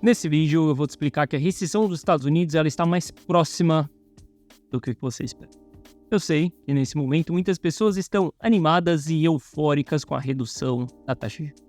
Nesse vídeo eu vou te explicar que a recessão dos Estados Unidos ela está mais próxima do que você espera. Eu sei que nesse momento muitas pessoas estão animadas e eufóricas com a redução da taxa de juros.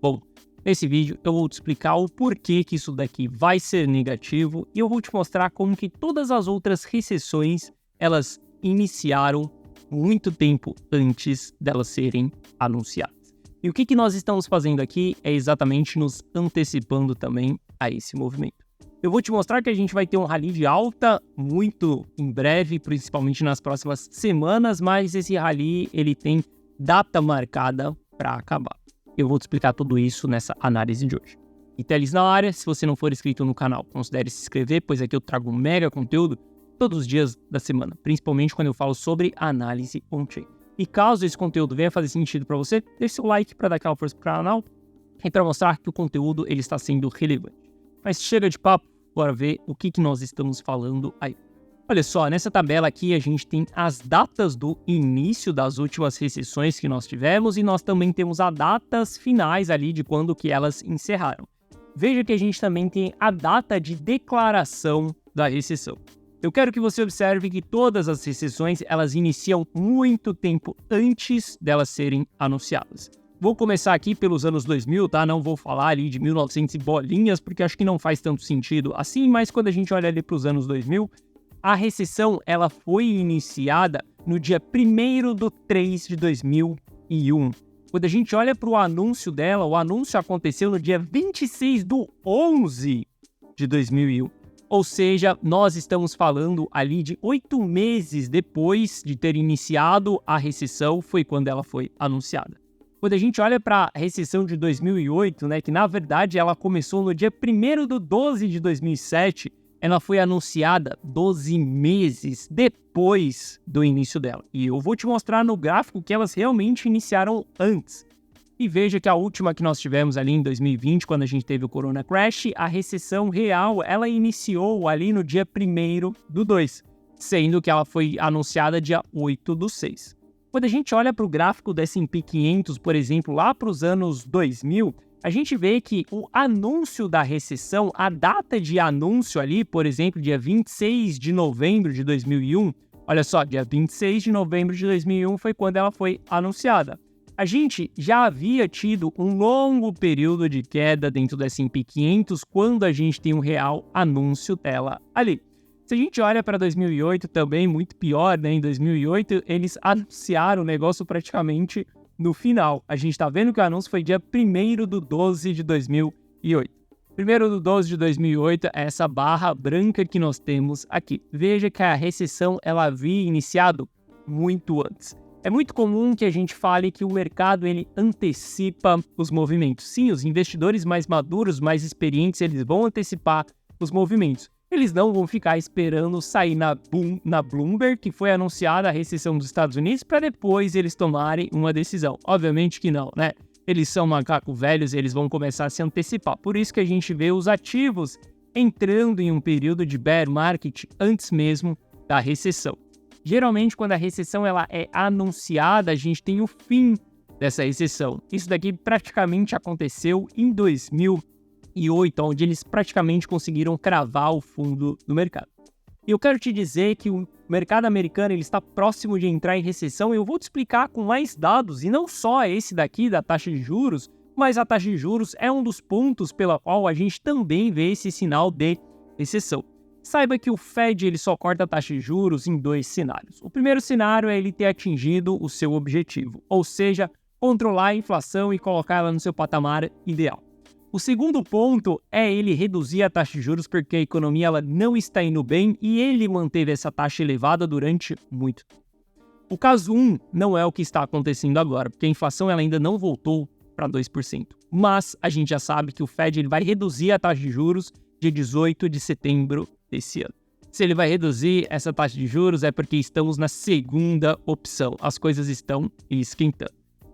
Bom, nesse vídeo eu vou te explicar o porquê que isso daqui vai ser negativo e eu vou te mostrar como que todas as outras recessões elas iniciaram muito tempo antes delas serem anunciadas. E o que nós estamos fazendo aqui é exatamente nos antecipando também a esse movimento. Eu vou te mostrar que a gente vai ter um rally de alta muito em breve, principalmente nas próximas semanas, mas esse rally ele tem data marcada para acabar. Eu vou te explicar tudo isso nessa análise de hoje. E Teles na área, se você não for inscrito no canal, considere se inscrever, pois aqui eu trago um mega conteúdo todos os dias da semana, principalmente quando eu falo sobre análise on-chain. E caso esse conteúdo venha fazer sentido para você, deixe seu like para dar aquela força para o canal e para mostrar que o conteúdo ele está sendo relevante. Mas chega de papo, bora ver o que nós estamos falando aí. Olha só, nessa tabela aqui a gente tem as datas do início das últimas recessões que nós tivemos e nós também temos as datas finais ali de quando que elas encerraram. Veja que a gente também tem a data de declaração da recessão. Eu quero que você observe que todas as recessões elas iniciam muito tempo antes delas serem anunciadas. Vou começar aqui pelos anos 2000, tá? Não vou falar ali de 1900 e bolinhas, porque acho que não faz tanto sentido assim, mas quando a gente olha ali para os anos 2000, a recessão ela foi iniciada no dia 1º de 2001. Quando a gente olha para o anúncio dela, o anúncio aconteceu no dia 26/11 de 2001. Ou seja, nós estamos falando ali de 8 meses depois de ter iniciado a recessão, foi quando ela foi anunciada. Quando a gente olha para a recessão de 2008, né, que na verdade ela começou no dia 1º de 12 de 2007, ela foi anunciada 12 meses depois do início dela. E eu vou te mostrar no gráfico que elas realmente iniciaram antes. E veja que a última que nós tivemos ali em 2020, quando a gente teve o Corona Crash, a recessão real, ela iniciou ali no dia 1º/2, sendo que ela foi anunciada dia 8/6. Quando a gente olha para o gráfico do S&P 500, por exemplo, lá para os anos 2000, a gente vê que o anúncio da recessão, a data de anúncio ali, por exemplo, dia 26 de novembro de 2001, olha só, dia 26 de novembro de 2001 foi quando ela foi anunciada. A gente já havia tido um longo período de queda dentro do S&P 500 quando a gente tem um real anúncio dela ali. Se a gente olha para 2008 também, muito pior, né? Em 2008 eles anunciaram o negócio praticamente no final. A gente está vendo que o anúncio foi dia 1º/12 de 2008. 1º/12 de 2008 é essa barra branca que nós temos aqui. Veja que a recessão ela havia iniciado muito antes. É muito comum que a gente fale que o mercado ele antecipa os movimentos. Sim, os investidores mais maduros, mais experientes, eles vão antecipar os movimentos. Eles não vão ficar esperando sair na Bloomberg, que foi anunciada a recessão dos Estados Unidos, para depois eles tomarem uma decisão. Obviamente que não, né? Eles são macacos velhos, eles vão começar a se antecipar. Por isso que a gente vê os ativos entrando em um período de bear market antes mesmo da recessão. Geralmente, quando a recessão ela é anunciada, a gente tem o fim dessa recessão. Isso daqui praticamente aconteceu em 2008, onde eles praticamente conseguiram cravar o fundo do mercado. E eu quero te dizer que o mercado americano ele está próximo de entrar em recessão e eu vou te explicar com mais dados, e não só esse daqui da taxa de juros, mas a taxa de juros é um dos pontos pela qual a gente também vê esse sinal de recessão. Saiba que o Fed ele só corta a taxa de juros em 2 cenários. O primeiro cenário é ele ter atingido o seu objetivo, ou seja, controlar a inflação e colocar ela no seu patamar ideal. O segundo ponto é ele reduzir a taxa de juros porque a economia ela não está indo bem e ele manteve essa taxa elevada durante muito tempo. O caso 1 não é o que está acontecendo agora, porque a inflação ela ainda não voltou para 2%. Mas a gente já sabe que o Fed ele vai reduzir a taxa de juros dia 18 de setembro desse ano. Se ele vai reduzir essa taxa de juros é porque estamos na segunda opção. As coisas estão esquentando.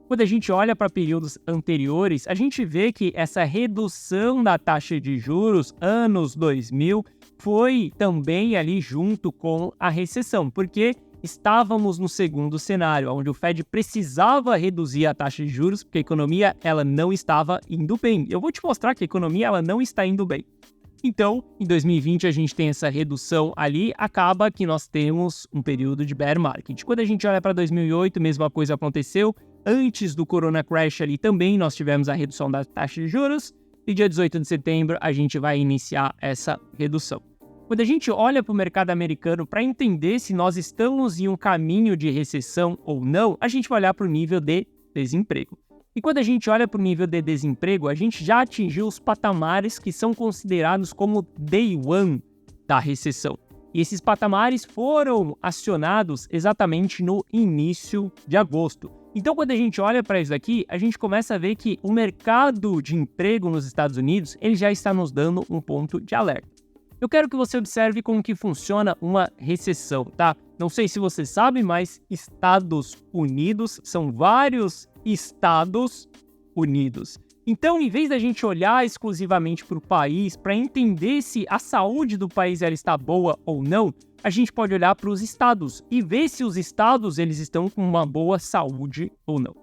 Quando a gente olha para períodos anteriores, a gente vê que essa redução da taxa de juros, anos 2000, foi também ali junto com a recessão, porque estávamos no segundo cenário, onde o Fed precisava reduzir a taxa de juros, porque a economia ela não estava indo bem. Eu vou te mostrar que a economia ela não está indo bem. Então, em 2020 a gente tem essa redução ali, acaba que nós temos um período de bear market. Quando a gente olha para 2008, mesma coisa aconteceu. Antes do Corona Crash ali também nós tivemos a redução da taxa de juros e dia 18 de setembro a gente vai iniciar essa redução. Quando a gente olha para o mercado americano para entender se nós estamos em um caminho de recessão ou não, a gente vai olhar para o nível de desemprego. E quando a gente olha para o nível de desemprego, a gente já atingiu os patamares que são considerados como day one da recessão. E esses patamares foram acionados exatamente no início de agosto. Então, quando a gente olha para isso aqui, a gente começa a ver que o mercado de emprego nos Estados Unidos ele já está nos dando um ponto de alerta. Eu quero que você observe como que funciona uma recessão, tá? Não sei se você sabe, mas Estados Unidos são vários Estados Unidos. Então, em vez da gente olhar exclusivamente para o país, para entender se a saúde do país ela está boa ou não, a gente pode olhar para os estados e ver se os estados eles estão com uma boa saúde ou não.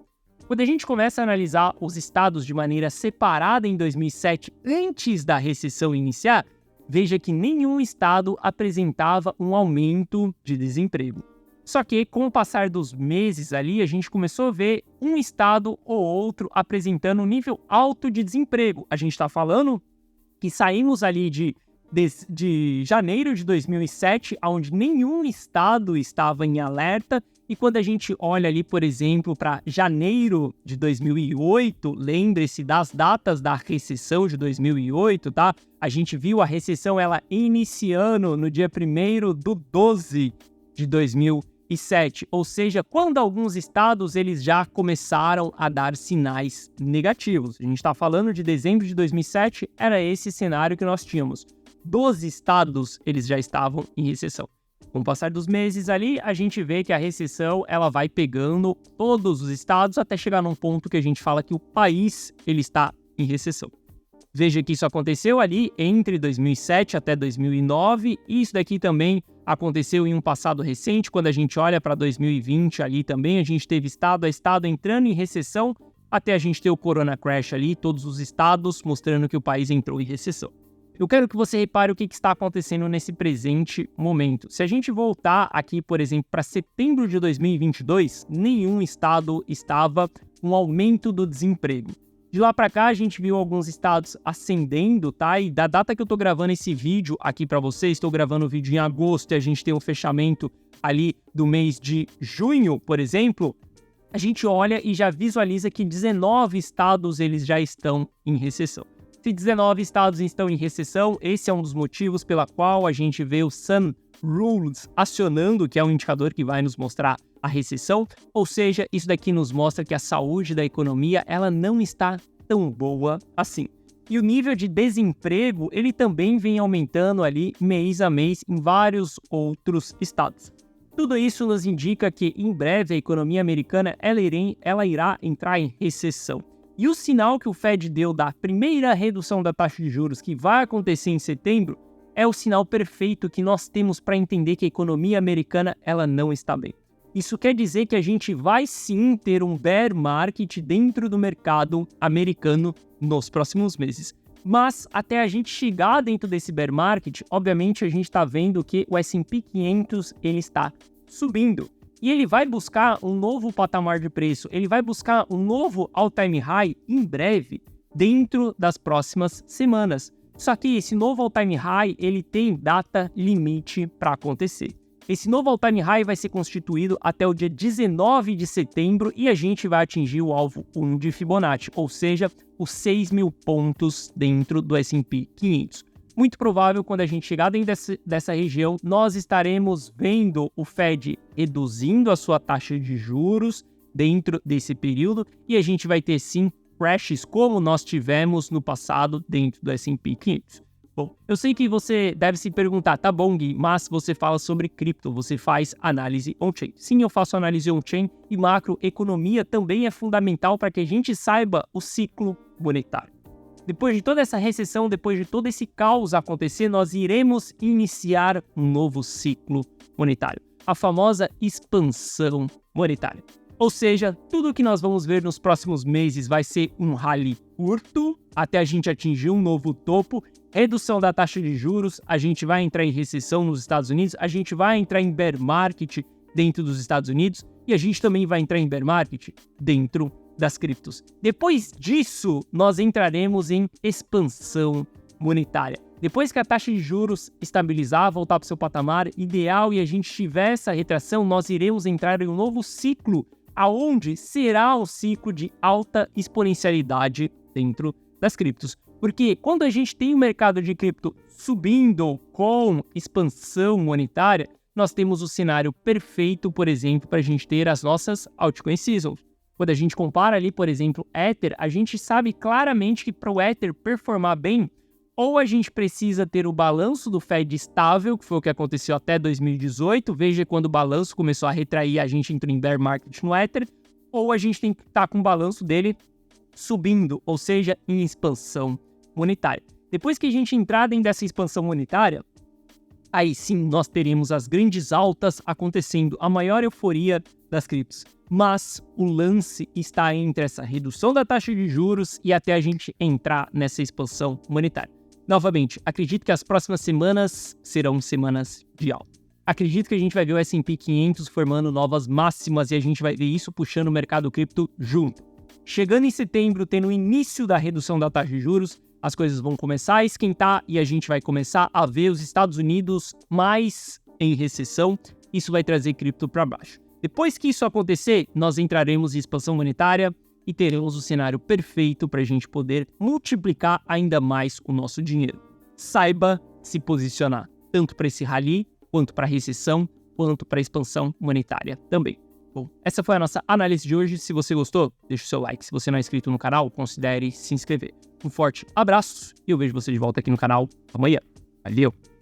Quando a gente começa a analisar os estados de maneira separada em 2007, antes da recessão iniciar, veja que nenhum estado apresentava um aumento de desemprego. Só que, com o passar dos meses ali, a gente começou a ver um estado ou outro apresentando um nível alto de desemprego. A gente está falando que saímos ali de janeiro de 2007, onde nenhum estado estava em alerta, e quando a gente olha ali, por exemplo, para janeiro de 2008, lembre-se das datas da recessão de 2008, tá? A gente viu a recessão ela iniciando no dia 1º de 12 de 2007, ou seja, quando alguns estados eles já começaram a dar sinais negativos. A gente está falando de dezembro de 2007, era esse cenário que nós tínhamos. 12 estados eles já estavam em recessão. Com o passar dos meses ali, a gente vê que a recessão ela vai pegando todos os estados até chegar num ponto que a gente fala que o país ele está em recessão. Veja que isso aconteceu ali entre 2007 até 2009 e isso daqui também aconteceu em um passado recente. Quando a gente olha para 2020 ali também, a gente teve estado a estado entrando em recessão até a gente ter o Corona Crash ali, todos os estados mostrando que o país entrou em recessão. Eu quero que você repare o que está acontecendo nesse presente momento. Se a gente voltar aqui, por exemplo, para setembro de 2022, nenhum estado estava com um aumento do desemprego. De lá para cá, a gente viu alguns estados ascendendo, tá? E da data que eu tô gravando esse vídeo aqui para vocês, estou gravando o vídeo em agosto e a gente tem um fechamento ali do mês de junho, por exemplo, a gente olha e já visualiza que 19 estados eles já estão em recessão. Se 19 estados estão em recessão, esse é um dos motivos pela qual a gente vê o Sun Rules acionando, que é um indicador que vai nos mostrar a recessão, ou seja, isso daqui nos mostra que a saúde da economia ela não está tão boa assim. E o nível de desemprego, ele também vem aumentando ali mês a mês em vários outros estados. Tudo isso nos indica que em breve a economia americana ela irá entrar em recessão. E o sinal que o Fed deu da primeira redução da taxa de juros que vai acontecer em setembro é o sinal perfeito que nós temos para entender que a economia americana ela não está bem. Isso quer dizer que a gente vai sim ter um bear market dentro do mercado americano nos próximos meses. Mas até a gente chegar dentro desse bear market, obviamente a gente está vendo que o S&P 500 ele está subindo. E ele vai buscar um novo patamar de preço, ele vai buscar um novo all-time high em breve, dentro das próximas semanas. Só que esse novo all-time high, ele tem data limite para acontecer. Esse novo all-time high vai ser constituído até o dia 19 de setembro e a gente vai atingir o alvo 1 de Fibonacci, ou seja, os 6.000 pontos dentro do S&P 500. Muito provável, quando a gente chegar dentro dessa região, nós estaremos vendo o Fed reduzindo a sua taxa de juros dentro desse período e a gente vai ter sim crashes como nós tivemos no passado dentro do S&P 500. Bom, eu sei que você deve se perguntar, tá bom, Gui, mas você fala sobre cripto, você faz análise on-chain. Sim, eu faço análise on-chain e macroeconomia também é fundamental para que a gente saiba o ciclo monetário. Depois de toda essa recessão, depois de todo esse caos acontecer, nós iremos iniciar um novo ciclo monetário, a famosa expansão monetária. Ou seja, tudo que nós vamos ver nos próximos meses vai ser um rally curto, até a gente atingir um novo topo, redução da taxa de juros, a gente vai entrar em recessão nos Estados Unidos, a gente vai entrar em bear market dentro dos Estados Unidos e a gente também vai entrar em bear market dentro das criptos. Depois disso, nós entraremos em expansão monetária. Depois que a taxa de juros estabilizar, voltar para o seu patamar ideal e a gente tiver essa retração, nós iremos entrar em um novo ciclo, aonde será um ciclo de alta exponencialidade dentro das criptos. Porque quando a gente tem o mercado de cripto subindo com expansão monetária, nós temos o cenário perfeito, por exemplo, para a gente ter as nossas altcoin seasons. Quando a gente compara ali, por exemplo, Ether, a gente sabe claramente que para o Ether performar bem, ou a gente precisa ter o balanço do Fed estável, que foi o que aconteceu até 2018, veja quando o balanço começou a retrair, a gente entrou em bear market no Ether, ou a gente tem que estar com o balanço dele subindo, ou seja, em expansão monetária. Depois que a gente entrar dentro dessa expansão monetária, aí sim nós teremos as grandes altas acontecendo, a maior euforia das criptos. Mas o lance está entre essa redução da taxa de juros e até a gente entrar nessa expansão monetária. Novamente, acredito que as próximas semanas serão semanas de alta. Acredito que a gente vai ver o S&P 500 formando novas máximas e a gente vai ver isso puxando o mercado cripto junto. Chegando em setembro, tendo o início da redução da taxa de juros, as coisas vão começar a esquentar e a gente vai começar a ver os Estados Unidos mais em recessão. Isso vai trazer cripto para baixo. Depois que isso acontecer, nós entraremos em expansão monetária e teremos o cenário perfeito para a gente poder multiplicar ainda mais o nosso dinheiro. Saiba se posicionar, tanto para esse rally, quanto para a recessão, quanto para a expansão monetária também. Bom, essa foi a nossa análise de hoje. Se você gostou, deixe o seu like. Se você não é inscrito no canal, considere se inscrever. Um forte abraço e eu vejo você de volta aqui no canal amanhã. Valeu!